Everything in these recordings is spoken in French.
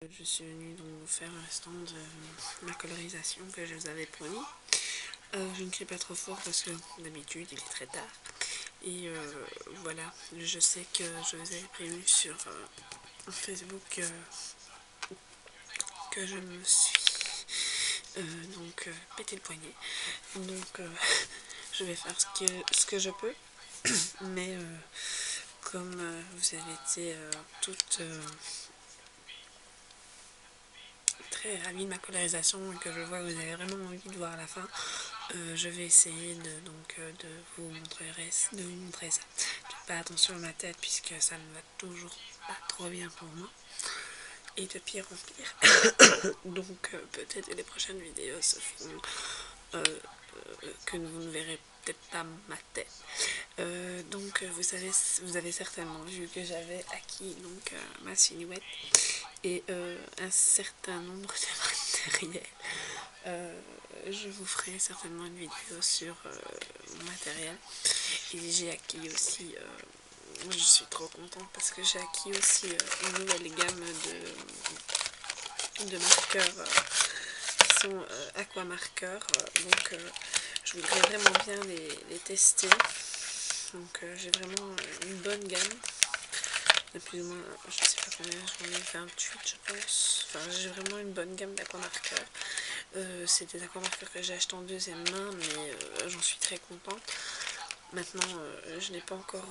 Je suis venue donc vous faire un stand de ma colorisation que je vous avais promis. Je ne crie pas trop fort parce que d'habitude il est très tard. Et voilà, je sais que je vous avais prévenu sur Facebook que je me suis pété le poignet. Donc je vais faire ce que je peux. Mais comme vous avez été toutes très ravie de ma colorisation et que je vois que vous avez vraiment envie de voir la fin, je vais essayer de vous montrer ça. Je fais pas attention à ma tête puisque ça ne va toujours pas trop bien pour moi et de pire en pire. Donc peut-être que les prochaines vidéos se feront que vous ne verrez peut-être pas ma tête. Vous avez certainement vu que j'avais acquis ma silhouette et un certain nombre de matériel. Je vous ferai certainement une vidéo sur mon matériel. Et j'ai acquis aussi, je suis trop contente parce que j'ai acquis aussi une nouvelle gamme de marqueurs qui sont aquamarqueurs. Je voudrais vraiment bien les tester. Donc j'ai vraiment une bonne gamme. Plus ou moins, je sais pas combien, j'en ai 28 je pense. Enfin, j'ai vraiment une bonne gamme d'aquamarqueurs. C'est des aquamarqueurs que j'ai acheté en deuxième main, mais j'en suis très contente. Maintenant, je n'ai pas encore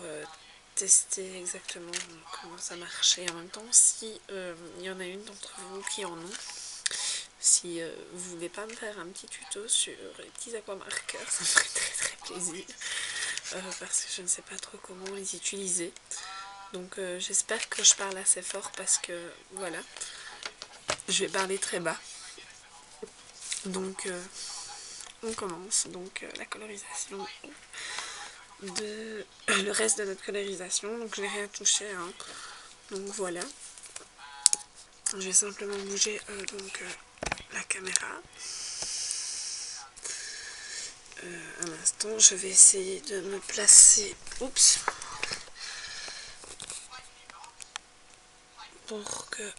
testé exactement comment ça marchait. Et en même temps, si il y en a une d'entre vous qui en ont, si vous voulez pas me faire un petit tuto sur les petits aquamarqueurs, ça me ferait très plaisir. Parce que je ne sais pas trop comment les utiliser. Donc j'espère que je parle assez fort parce que voilà, je vais parler très bas. Donc on commence donc la colorisation de le reste de notre colorisation. Donc je n'ai rien touché, hein. Donc voilà, je vais simplement bouger la caméra. Un instant, je vais essayer de me placer. Oups. Pour que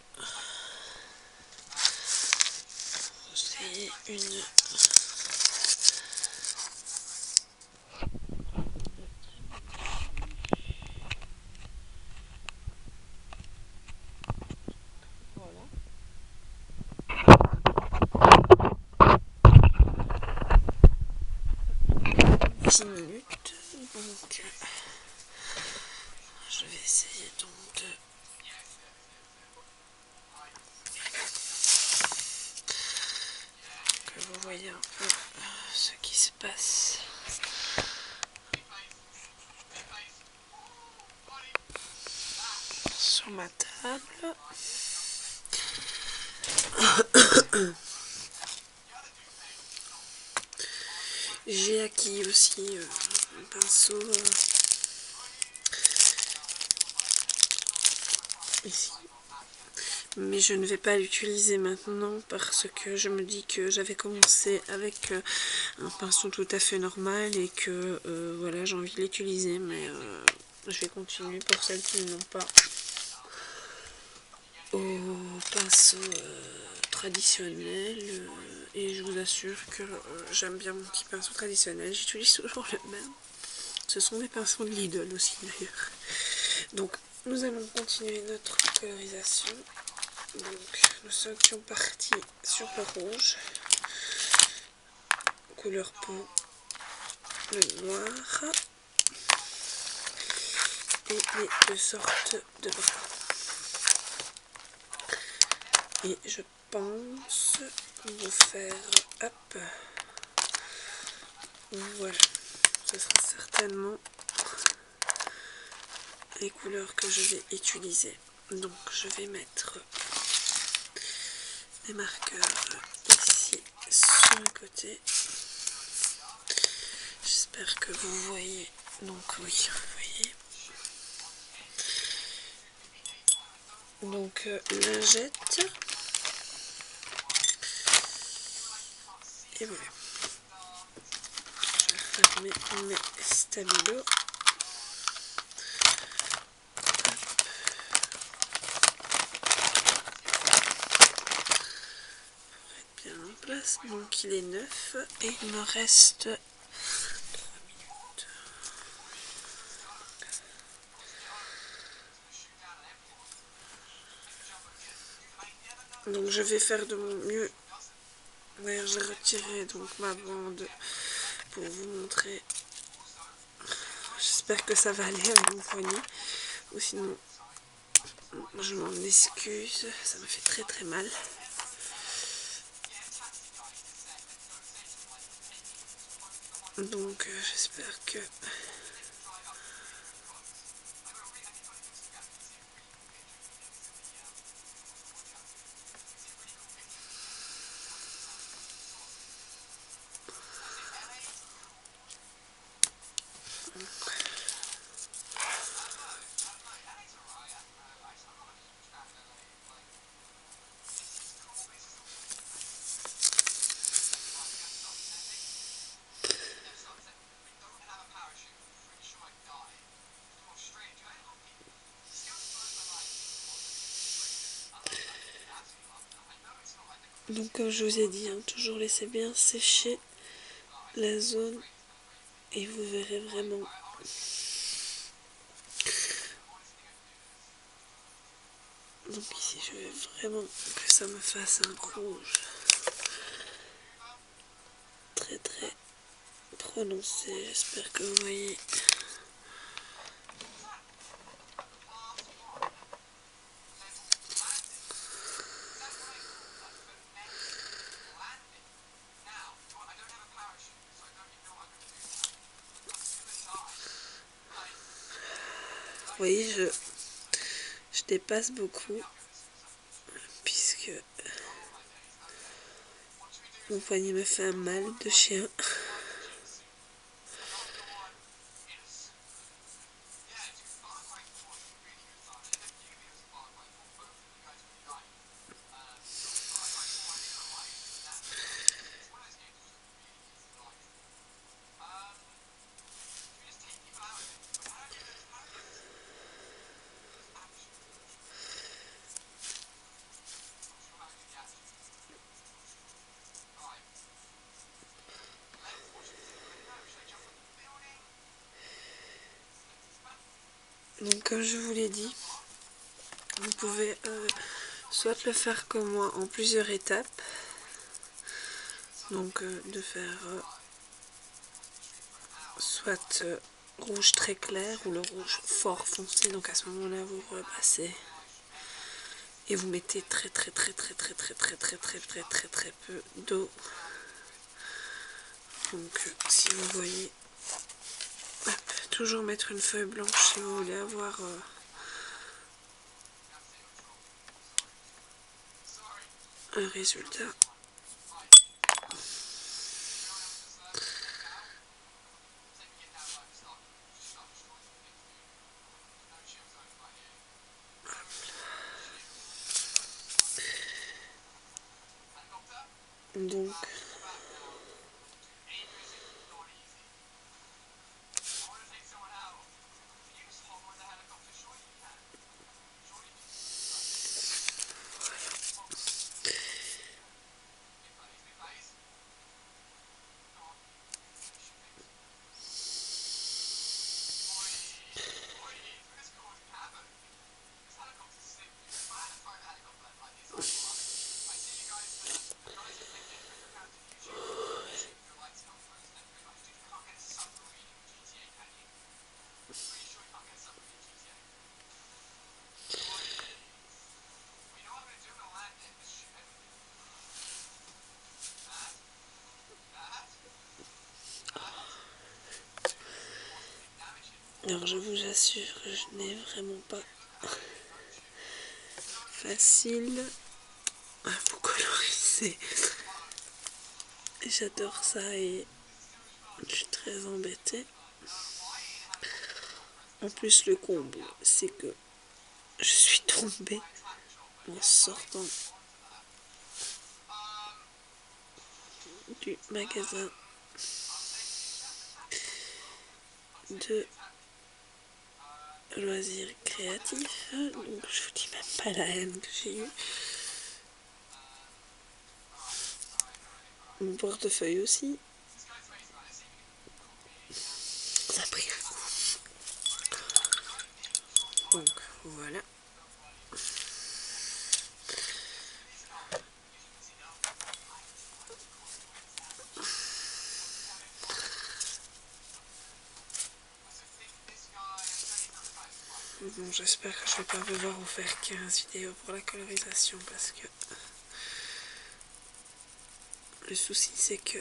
j'ai une... Voilà. 6 minutes. Donc, je vais essayer donc de... que vous voyez un peu ce qui se passe. Sur ma table. J'ai acquis aussi un pinceau ici. Mais je ne vais pas l'utiliser maintenant parce que je me dis que j'avais commencé avec un pinceau tout à fait normal et que voilà, j'ai envie de l'utiliser, mais je vais continuer pour celles qui n'ont pas au pinceau traditionnel. Et je vous assure que j'aime bien mon petit pinceau traditionnel, j'utilise toujours le même. Ce sont des pinceaux de Lidl aussi d'ailleurs. Donc nous allons continuer notre colorisation. Donc nous étions partis sur le rouge, couleur peau, le noir et les deux sortes de brun. Et je pense vous faire, hop, voilà, ce sera certainement les couleurs que je vais utiliser. Donc je vais mettre des marqueurs ici sur le côté. J'espère que vous voyez. Donc oui, vous voyez. Donc lingette. Et voilà. Je vais fermer mes stabilos. place. Donc il est 9 et il me reste 3 minutes. Donc je vais faire de mon mieux. D'ailleurs j'ai retiré donc ma bande pour vous montrer. J'espère que ça va aller à mon poignet. Ou sinon je m'en excuse. Ça me fait très très mal. Donc j'espère que donc comme je vous ai dit, hein, toujours laisser bien sécher la zone et vous verrez vraiment donc ici je veux vraiment que ça me fasse un rouge très très prononcé, j'espère que vous voyez. Vous voyez, je dépasse beaucoup puisque mon poignet me fait un mal de chien. Donc comme je vous l'ai dit, vous pouvez soit le faire comme moi en plusieurs étapes, donc de faire soit rouge très clair ou le rouge fort foncé, donc à ce moment-là vous repassez et vous mettez très peu d'eau. Donc si vous voyez, hop, toujours mettre une feuille blanche si vous voulez avoir un résultat. Donc alors je vous assure, je n'ai vraiment pas facile à vous coloriser. J'adore ça et je suis très embêtée. En plus le comble, c'est que je suis tombée en sortant du magasin de loisirs créatifs. Donc je vous dis même pas la haine que j'ai eue. mon portefeuille aussi. Ça a pris un coup. Donc voilà. Bon, j'espère que je vais pas devoir vous faire 15 vidéos pour la colorisation parce que le souci c'est que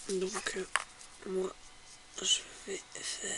donc moi je vais faire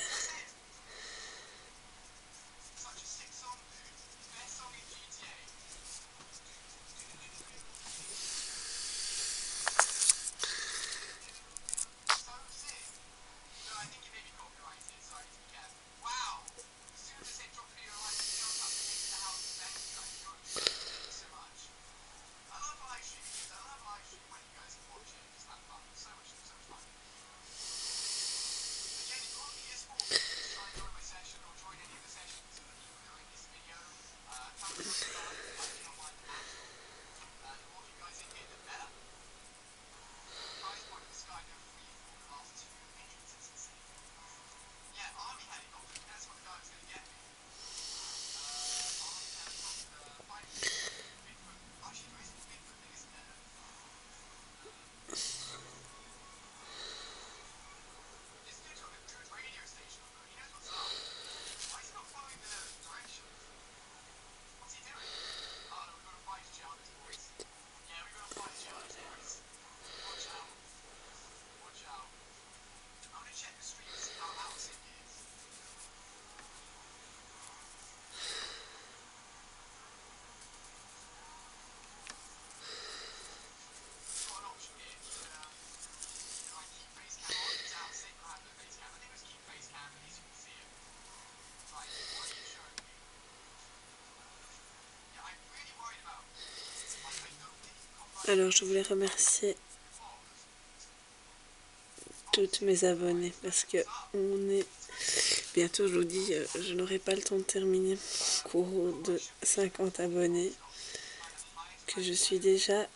Alors je voulais remercier toutes mes abonnées parce que on est bientôt, je vous dis, je n'aurai pas le temps de terminer au cours de 50 abonnés, que je suis déjà,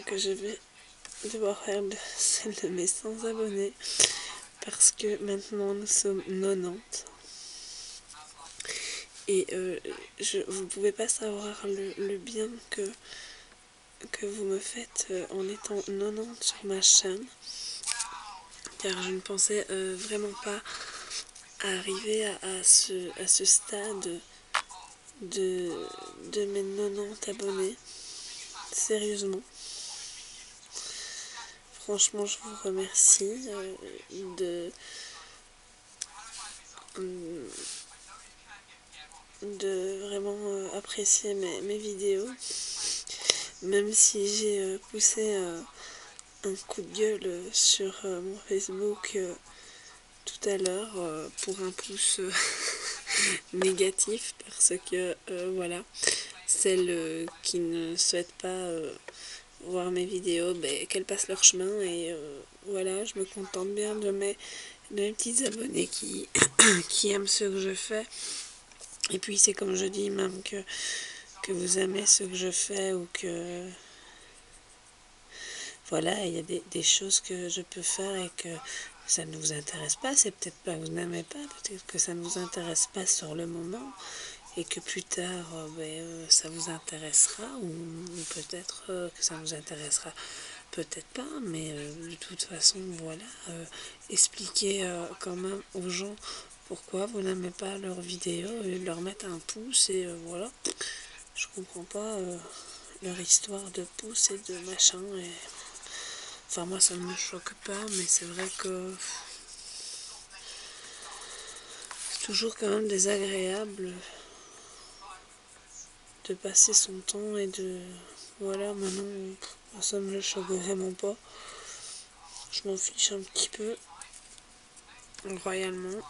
que je vais devoir faire celle de mes 100 abonnés parce que maintenant nous sommes 90 et vous ne pouvez pas savoir le bien que vous me faites en étant 90 sur ma chaîne, car je ne pensais vraiment pas arriver à ce stade de mes 90 abonnés. Sérieusement. Franchement, je vous remercie de vraiment apprécier mes vidéos. Même si j'ai poussé un coup de gueule sur mon Facebook tout à l'heure pour un pouce négatif, parce que voilà, celles qui ne souhaitent pas voir mes vidéos, qu'elles passent leur chemin, et voilà, je me contente bien de mes petits abonnés qui aiment ce que je fais. Et puis c'est comme je dis, même que vous aimez ce que je fais, ou que voilà, il y a des choses que je peux faire et que ça ne vous intéresse pas. C'est peut-être pas que vous n'aimez pas, peut-être que ça ne vous intéresse pas sur le moment et que plus tard ça vous intéressera, ou peut-être que ça vous intéressera peut-être pas, mais de toute façon voilà, expliquez quand même aux gens pourquoi vous n'aimez pas leurs vidéos et leur mettre un pouce, et voilà, je comprends pas leur histoire de pouce et de machin, et enfin moi ça ne me choque pas, mais c'est vrai que c'est toujours quand même désagréable de passer son temps et de voilà, maintenant ça me choque vraiment pas, je m'en fiche un petit peu. royalement.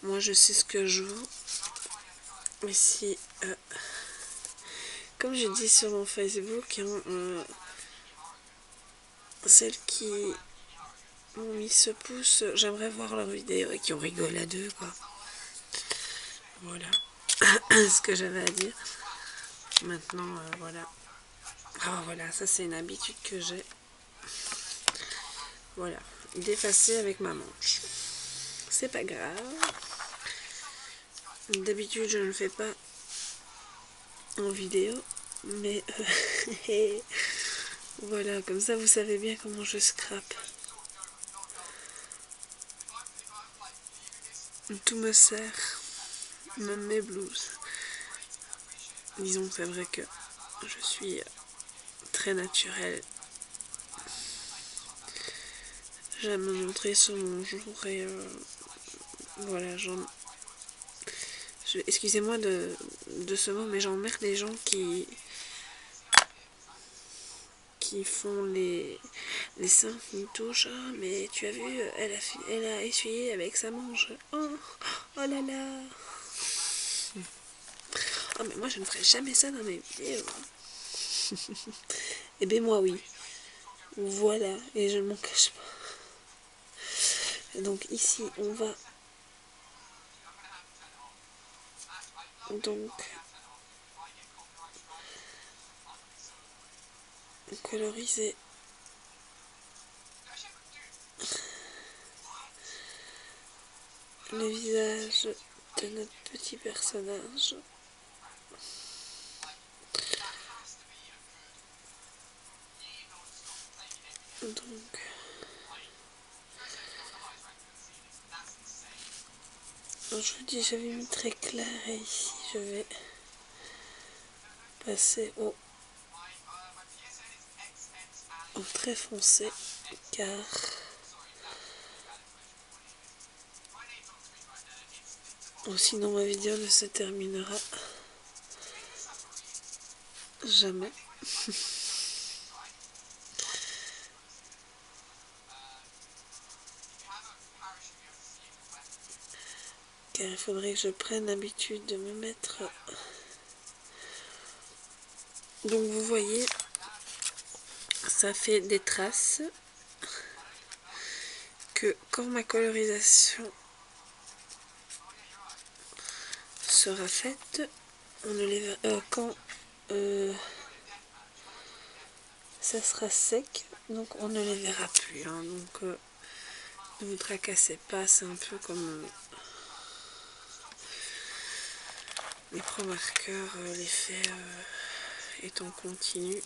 Moi je sais ce que je veux. Mais si, comme j'ai dit sur mon Facebook, hein, celles qui m'ont mis ce pouce, j'aimerais voir leurs vidéos et qui ont rigolé à deux, quoi. Voilà ce que j'avais à dire. Maintenant, voilà. Ah voilà, ça c'est une habitude que j'ai. Voilà, d'effacer avec ma manche. C'est pas grave. D'habitude, je ne le fais pas en vidéo, mais voilà, comme ça vous savez bien comment je scrape. Tout me sert, même mes blouses. Disons que c'est vrai que je suis très naturelle. J'aime me montrer sur mon jour et voilà, excusez-moi de ce mot, mais j'emmerde les gens qui font les seins qui me touchent. Ah, mais tu as vu, elle a essuyé avec sa manche. Oh, oh là là. Oh, mais moi je ne ferai jamais ça dans mes vidéos. Eh bien moi oui. Voilà, et je ne m'en cache pas. Donc ici on va donc coloriser le visage de notre petit personnage. Donc je vous dis, j'avais mis très clair et ici je vais passer au très foncé car sinon ma vidéo ne se terminera jamais. Car il faudrait que je prenne l'habitude de me mettre. Donc vous voyez, ça fait des traces que quand ma colorisation sera faite, on ne les verra, quand ça sera sec, donc on ne les verra plus. Hein, donc ne vous tracassez pas, c'est un peu comme les pro-marqueurs, l'effet est en continu.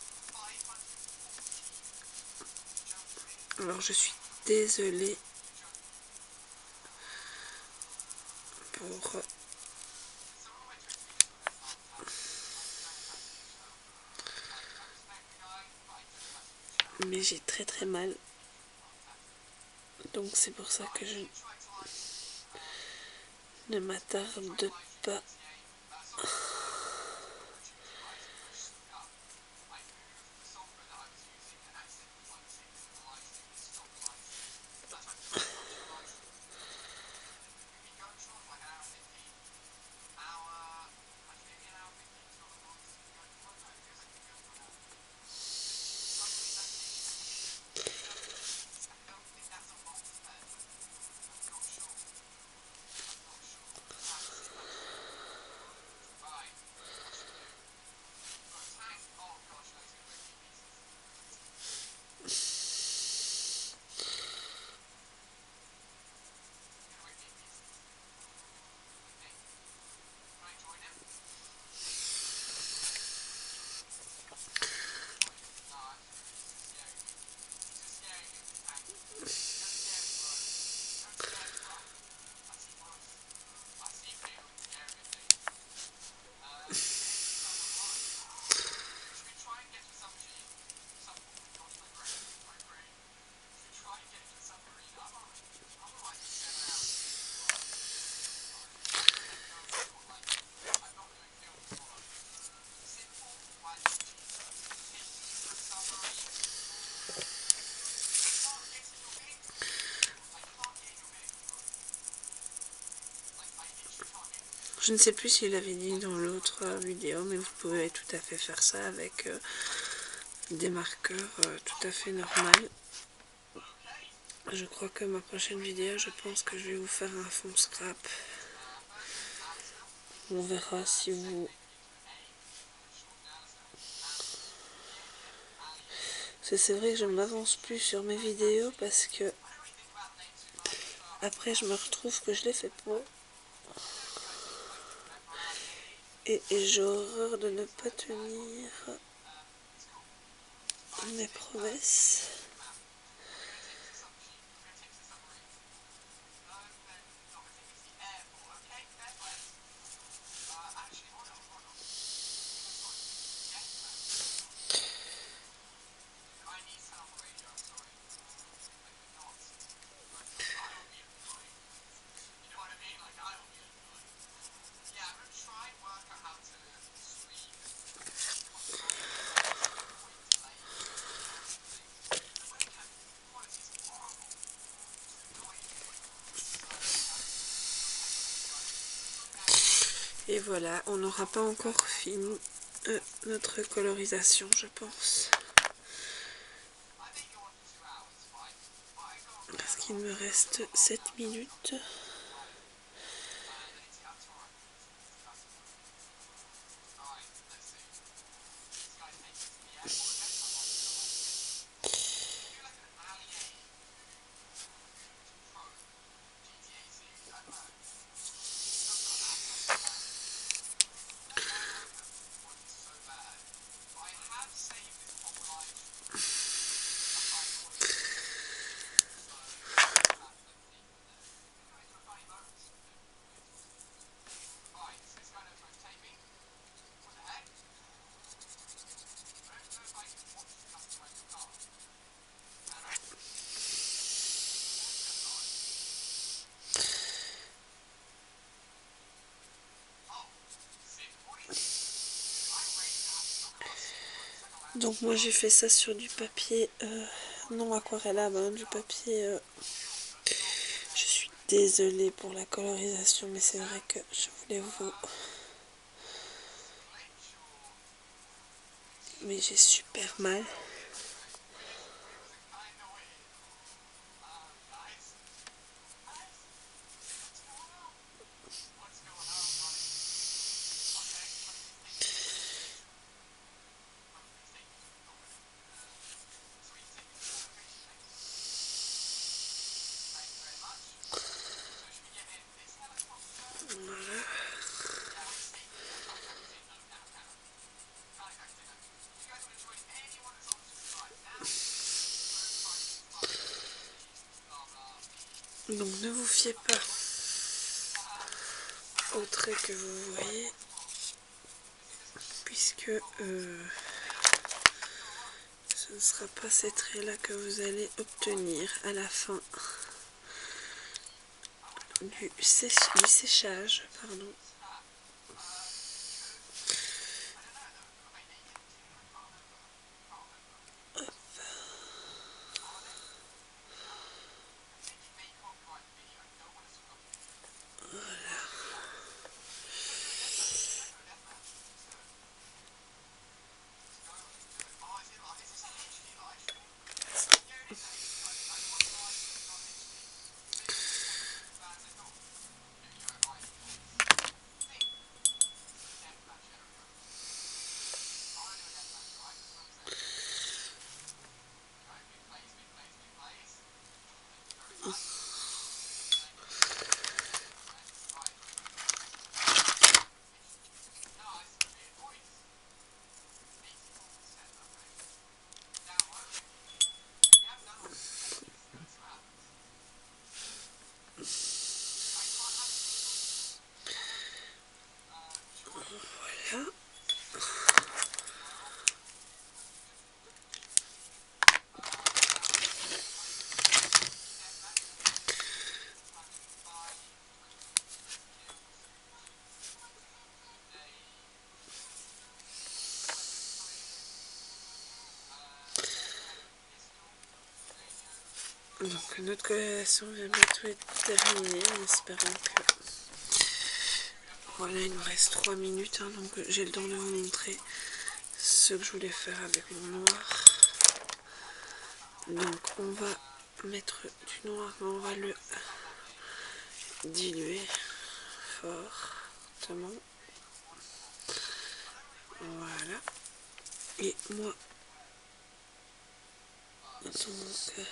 Alors je suis désolée pour mais j'ai très très mal, donc c'est pour ça que je ne m'attarde pas. Je ne sais plus s'il avait dit dans l'autre vidéo, mais vous pouvez tout à fait faire ça avec des marqueurs tout à fait normaux. Je crois que ma prochaine vidéo, je pense que je vais vous faire un fond scrap. On verra si vous... C'est vrai que je ne m'avance plus sur mes vidéos parce que après je me retrouve que je les fais pas. Et j'ai horreur de ne pas tenir mes promesses. Et voilà, on n'aura pas encore fini notre colorisation, je pense. Parce qu'il me reste 7 minutes. Donc moi j'ai fait ça sur du papier non aquarellable, hein, du papier... Je suis désolée pour la colorisation, mais c'est vrai que je voulais vous... Mais j'ai super mal. Voilà. Donc ne vous fiez pas au trait que vous voyez, puisque ce ne sera pas ces traits là que vous allez obtenir à la fin du séchage. Pardon. Voilà. Donc notre colorisation vient bientôt être terminée, en espérant que Voilà, il me reste 3 minutes, hein, donc j'ai le temps de vous montrer ce que je voulais faire avec mon noir. Donc on va mettre du noir, mais on va le diluer fortement. Voilà. Et moi, donc,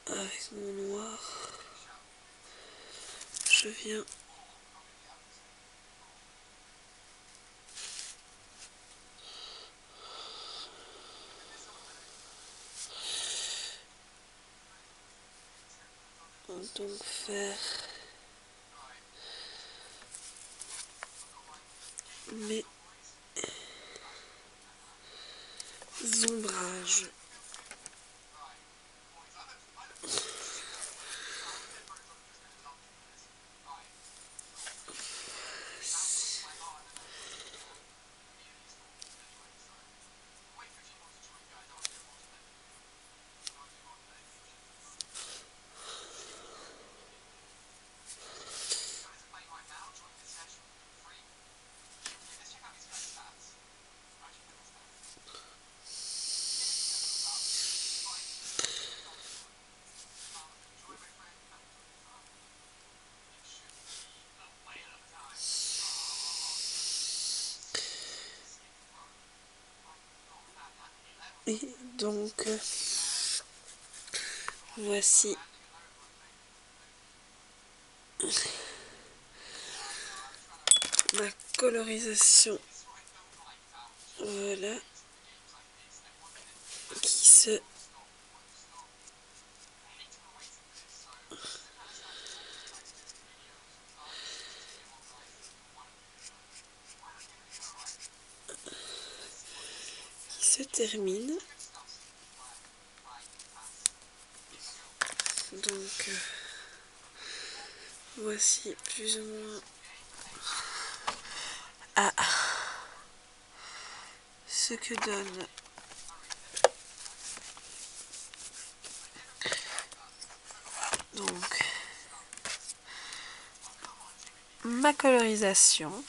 avec mon noir, je viens donc faire mes ombrages. Et donc, voici ma colorisation, voilà, qui se termine. Donc, voici plus ou moins ce que donne donc ma colorisation.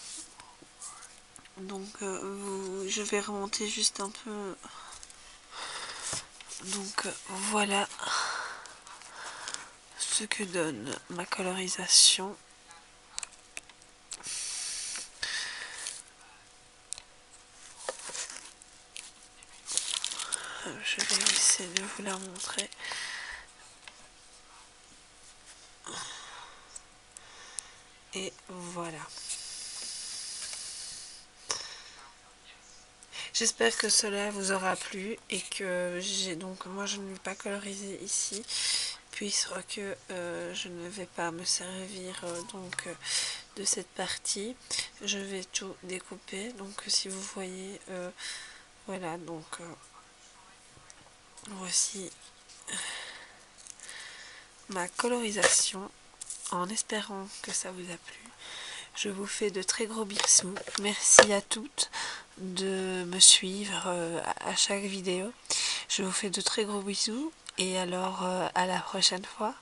Donc je vais remonter juste un peu. Donc voilà ce que donne ma colorisation. Je vais essayer de vous la montrer. Et voilà. J'espère que cela vous aura plu et que moi je ne vais pas coloriser ici puisque je ne vais pas me servir de cette partie. Je vais tout découper. Donc si vous voyez, voilà, donc voici ma colorisation, en espérant que ça vous a plu. Je vous fais de très gros bisous. Merci à toutes de me suivre à chaque vidéo. Je vous fais de très gros bisous et alors à la prochaine fois.